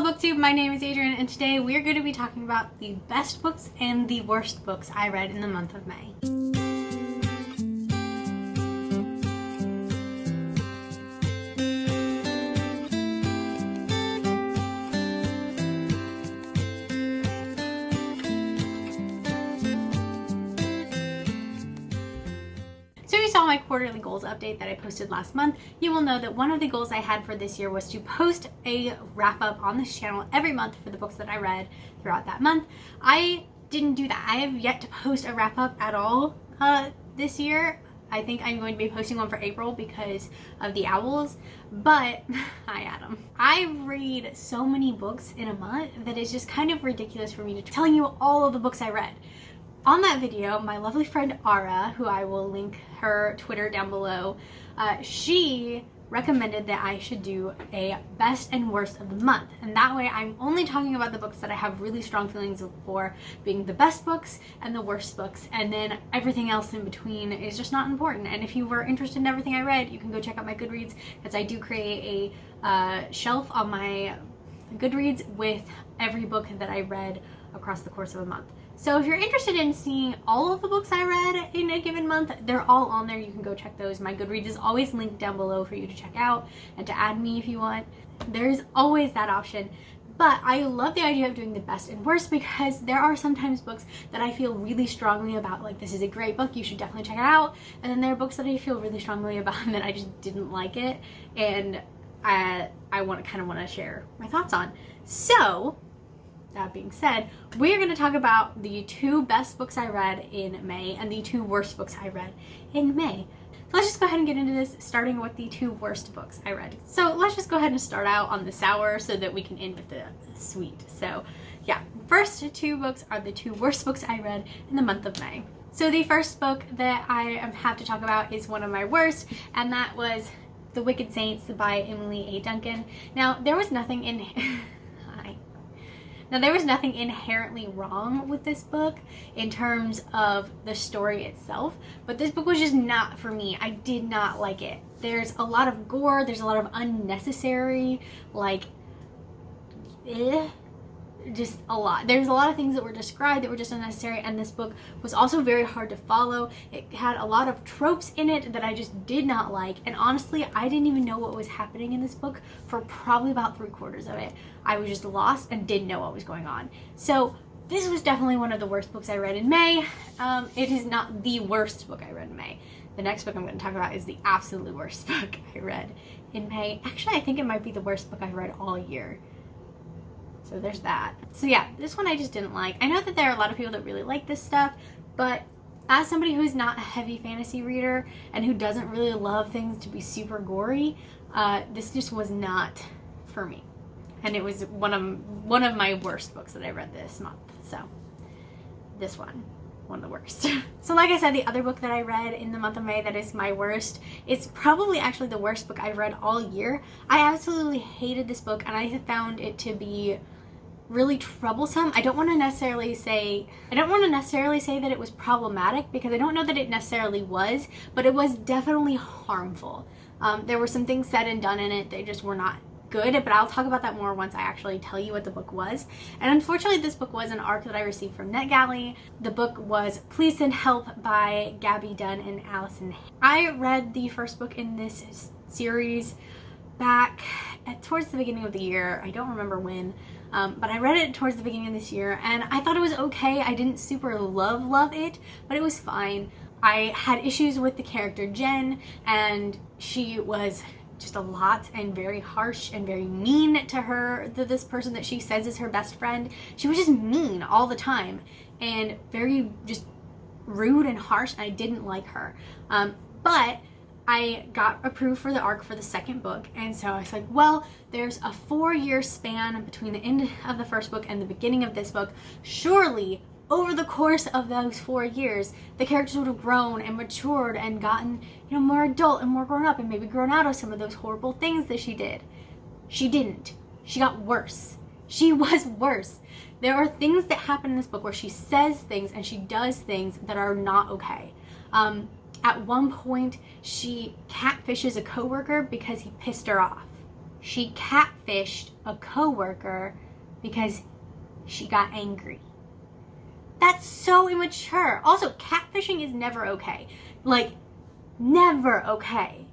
Hello BookTube, my name is Adrienne, and today we are going to be talking about the best books and the worst books I read in the month of May. So if you saw my quarterly goals update that I posted last month, you will know that one of the goals I had for this year was to post a wrap up on this channel every month for the books that I read throughout that month. I didn't do that. I have yet to post a wrap up at all this year. I think I'm going to be posting one for April because of the owls, but hi Adam. I read so many books in a month that it's just kind of ridiculous for me to telling you all of the books I read. On that video, my lovely friend Ara, who I will link her Twitter down below, she recommended that I should do a best and worst of the month. And that way I'm only talking about the books that I have really strong feelings for being the best books and the worst books. And then everything else in between is just not important. And if you were interested in everything I read, you can go check out my GoodReads, because I do create a shelf on my GoodReads with every book that I read across the course of a month. So if you're interested in seeing all of the books I read in a given month, they're all on there. You can go check those. My GoodReads is always linked down below for you to check out and to add me if you want. There's always that option. But I love the idea of doing the best and worst, because there are sometimes books that I feel really strongly about, like this is a great book, you should definitely check it out. And then there are books that I feel really strongly about and that I just didn't like it, and I want to share my thoughts on. So that being said, we're going to talk about the two best books I read in May and the two worst books I read in May. So let's just go ahead and get into this, starting with the two worst books I read. So let's just go ahead and start out on the sour so that we can end with the sweet. So yeah, first two books are the two worst books I read in the month of May. So the first book that I have to talk about is one of my worst, and that was The Wicked Saints by Emily A. Duncan. Now, there was nothing inherently wrong with this book in terms of the story itself, but this book was just not for me. I did not like it. There's a lot of gore, there's a lot of unnecessary, just a lot. There's a lot of things that were described that were just unnecessary, and this book was also very hard to follow. It had a lot of tropes in it that I just did not like, and honestly, I didn't even know what was happening in this book for probably about 3/4 of it. I was just lost and didn't know what was going on. So this was definitely one of the worst books I read in May. It is not the worst book I read in May. The next book I'm going to talk about is the absolute worst book I read in May. Actually, I think it might be the worst book I've read all year. So there's that. So yeah, this one I just didn't like. I know that there are a lot of people that really like this stuff, but as somebody who's not a heavy fantasy reader and who doesn't really love things to be super gory, this just was not for me. And it was one of my worst books that I read this month. So this one of the worst. So like I said, the other book that I read in the month of May that is my worst, it's probably actually the worst book I've read all year. I absolutely hated this book, and I found it to be really troublesome. I don't want to necessarily say that it was problematic, because I don't know that it necessarily was, but it was definitely harmful. There were some things said and done in it that just were not good, but I'll talk about that more once I actually tell you what the book was. And unfortunately, this book was an ARC that I received from NetGalley. The book was Please Send Help by Gabby Dunn and Allison. I read the first book in this series back towards the beginning of the year. I don't remember when, but I read it towards the beginning of this year, and I thought it was okay. I didn't super love it, but it was fine. I had issues with the character Jen, and she was just a lot and very harsh and very mean to this person that she says is her best friend. She was just mean all the time and very just rude and harsh, and I didn't like her. But I got approved for the ARC for the second book, and so I was like, well, there's a 4-year span between the end of the first book and the beginning of this book. Surely over the course of those 4 years, the characters would have grown and matured and gotten, more adult and more grown up, and maybe grown out of some of those horrible things that she did. She didn't. She got worse. She was worse. There are things that happen in this book where she says things and she does things that are not okay. At one point, she catfishes a coworker because he pissed her off. she catfished a coworker because she got angry. That's so immature. Also, catfishing is never okay. Like, never okay.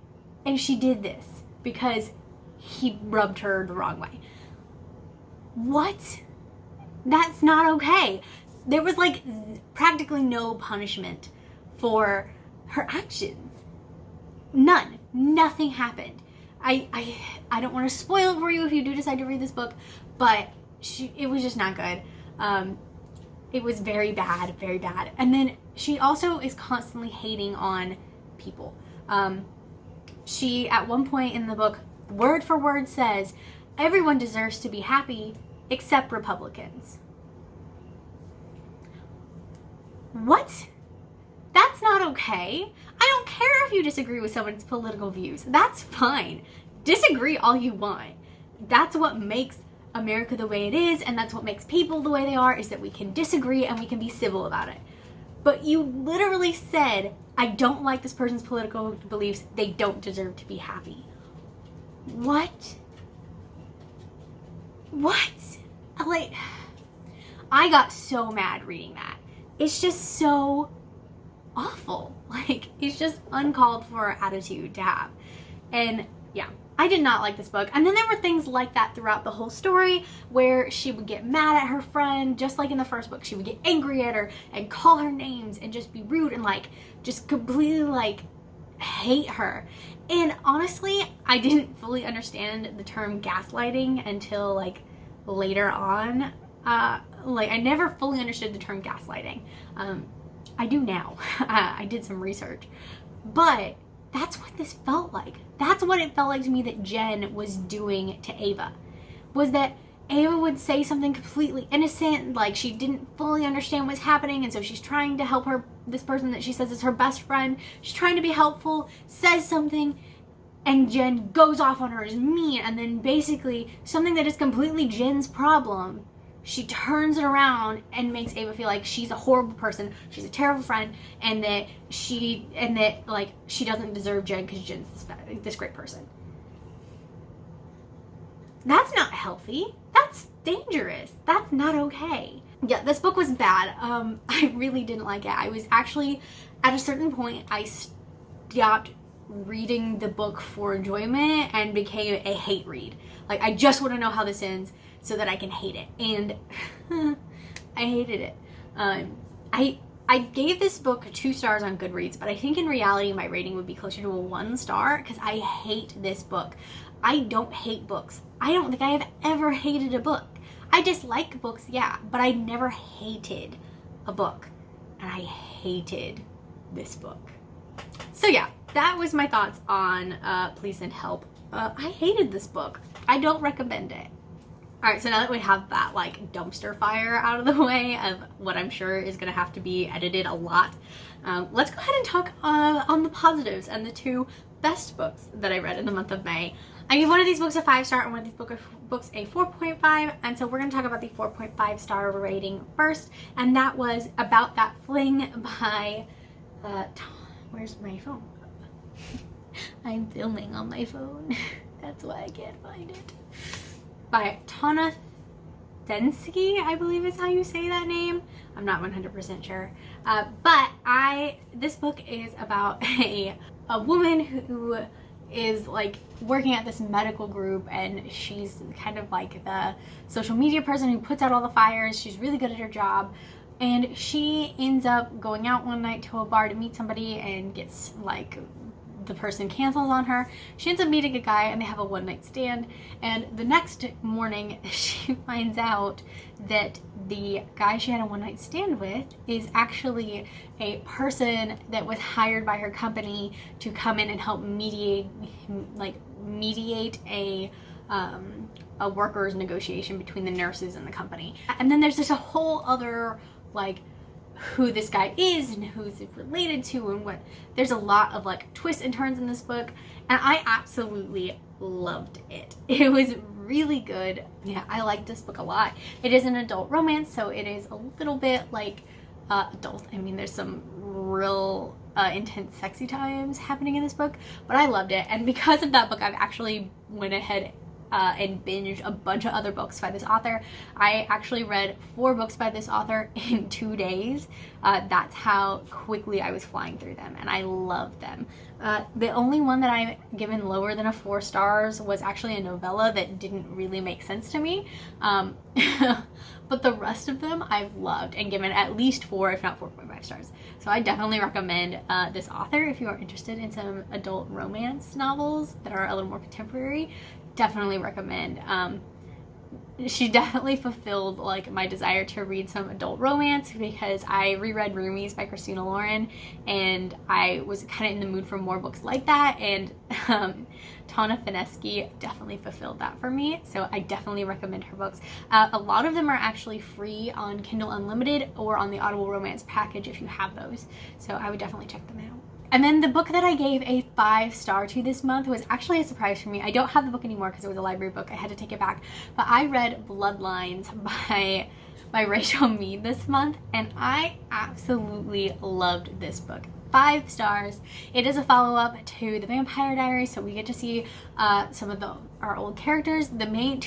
And she did this because he rubbed her the wrong way. What? That's not okay. There was like practically no punishment for her actions. None. Nothing happened. I don't want to spoil it for you if you do decide to read this book, but it was just not good. It was very bad, very bad. And then she also is constantly hating on people. She, at one point in the book, word for word says, everyone deserves to be happy except Republicans. What? That's not okay. I don't care if you disagree with someone's political views. That's fine. Disagree all you want. That's what makes America the way it is, and that's what makes people the way they are, is that we can disagree and we can be civil about it. But you literally said, I don't like this person's political beliefs. They don't deserve to be happy. What? What? Like, I got so mad reading that. It's just so awful. Like, it's just uncalled for attitude to have. And yeah, I did not like this book. And then there were things like that throughout the whole story where she would get mad at her friend, just like in the first book. She would get angry at her and call her names and just be rude and like just completely like hate her. And honestly, I didn't fully understand the term gaslighting until like later on. Like, I never fully understood the term gaslighting. I do now. I did some research. But that's what this felt like. That's what it felt like to me that Jen was doing to Ava. Was that Ava would say something completely innocent, like she didn't fully understand what's happening, and so she's trying to help this person that she says is her best friend. She's trying to be helpful, says something, and Jen goes off on her, is mean, and then basically something that is completely Jen's problem, she turns it around and makes Ava feel like she's a horrible person, she's a terrible friend, and that she doesn't deserve Jen because Jen's this great person. That's not healthy. That's dangerous. That's not okay. Yeah, this book was bad. I really didn't like it. I was actually, at a certain point, I stopped reading the book for enjoyment and became a hate read. Like, I just want to know how this ends so that I can hate it. And I hated it. I gave this book 2 stars on GoodReads, but I think in reality my rating would be closer to a 1 star because I hate this book. I don't hate books. I don't think I have ever hated a book. I dislike books, yeah, but I never hated a book. And I hated this book. So yeah, that was my thoughts on Please Send Help. I hated this book. I don't recommend it. Alright, so now that we have that like dumpster fire out of the way of what I'm sure is going to have to be edited a lot, let's go ahead and talk on the positives and the 2 best books that I read in the month of May. I gave one of these books a 5-star and one of these books a 4.5, and so we're going to talk about the 4.5 star rating first, and that was About That Fling by, where's my phone? I'm filming on my phone. That's why I can't find it. By Tana Thensky, I believe is how you say that name. I'm not 100% sure. But this book is about a woman who is like working at this medical group, and she's kind of like the social media person who puts out all the fires. She's really good at her job, and she ends up going out one night to a bar to meet somebody and gets like, the person cancels on her. She ends up meeting a guy and they have a one-night stand, and the next morning she finds out that the guy she had a one-night stand with is actually a person that was hired by her company to come in and help mediate a workers' negotiation between the nurses and the company. And then there's just a whole other like who this guy is and who's it related to, and what, there's a lot of like twists and turns in this book, and I absolutely loved it. It was really good. Yeah, I liked this book a lot. It is an adult romance, so it is a little bit like adult. I mean, there's some real intense sexy times happening in this book, but I loved it. And because of that book, I've actually went ahead and binged a bunch of other books by this author. I actually read 4 books by this author in 2 days. That's how quickly I was flying through them, and I love them. The only one that I've given lower than a 4 stars was actually a novella that didn't really make sense to me. But the rest of them I've loved and given at least 4, if not 4.5 stars. So I definitely recommend this author if you are interested in some adult romance novels that are a little more contemporary. Definitely recommend. She definitely fulfilled like my desire to read some adult romance, because I reread Roomies by Christina Lauren and I was kind of in the mood for more books like that, and Tana Fineschi definitely fulfilled that for me. So I definitely recommend her books. A lot of them are actually free on Kindle Unlimited or on the Audible Romance package if you have those. So I would definitely check them out. And then the book that I gave a 5-star to this month was actually a surprise for me. I don't have the book anymore because it was a library book. I had to take it back. But I read Bloodlines by Rachel Mead this month, and I absolutely loved this book. 5 stars. It is a follow-up to The Vampire Diaries, so we get to see some of our old characters. The main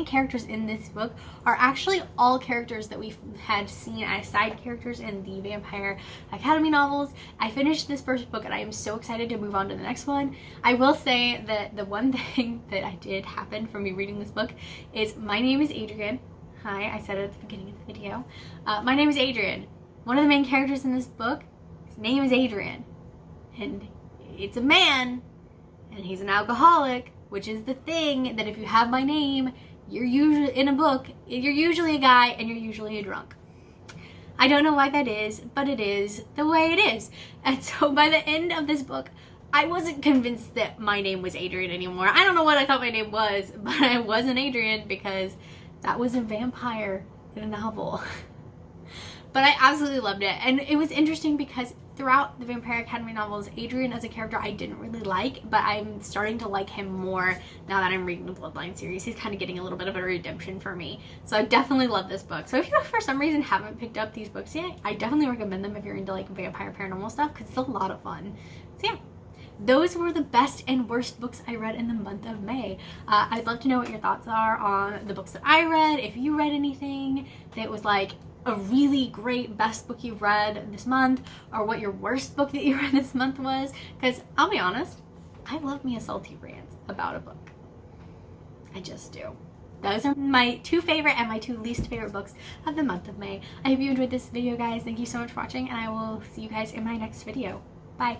characters in this book are actually all characters that we had seen as side characters in the Vampire Academy novels. I finished this first book and I am so excited to move on to the next one. I will say that the one thing that I did happen from me reading this book is my name is Adrian. Hi, I said it at the beginning of the video. My name is Adrian. One of the main characters in this book, his name is Adrian. And it's a man, and he's an alcoholic, which is the thing that if you have my name, you're usually in a book, you're usually a guy and you're usually a drunk. I don't know why that is, but it is the way it is. And so by the end of this book, I wasn't convinced that my name was Adrian anymore. I don't know what I thought my name was, but I wasn't Adrian because that was a vampire in a novel. But I absolutely loved it. And it was interesting because throughout the Vampire Academy novels, Adrian as a character I didn't really like, but I'm starting to like him more now that I'm reading the Bloodline series. He's kind of getting a little bit of a redemption for me. So I definitely love this book. So if you for some reason haven't picked up these books yet, I definitely recommend them if you're into like vampire paranormal stuff, because it's a lot of fun. So yeah. Those were the best and worst books I read in the month of May. I'd love to know what your thoughts are on the books that I read. If you read anything that was like a really great best book you've read this month, or what your worst book that you read this month was, because I'll be honest, I love me a salty rant about a book. I just do. Those are my 2 favorite and my 2 least favorite books of the month of May. I hope you enjoyed this video, guys. Thank you so much for watching, and I will see you guys in my next video. Bye.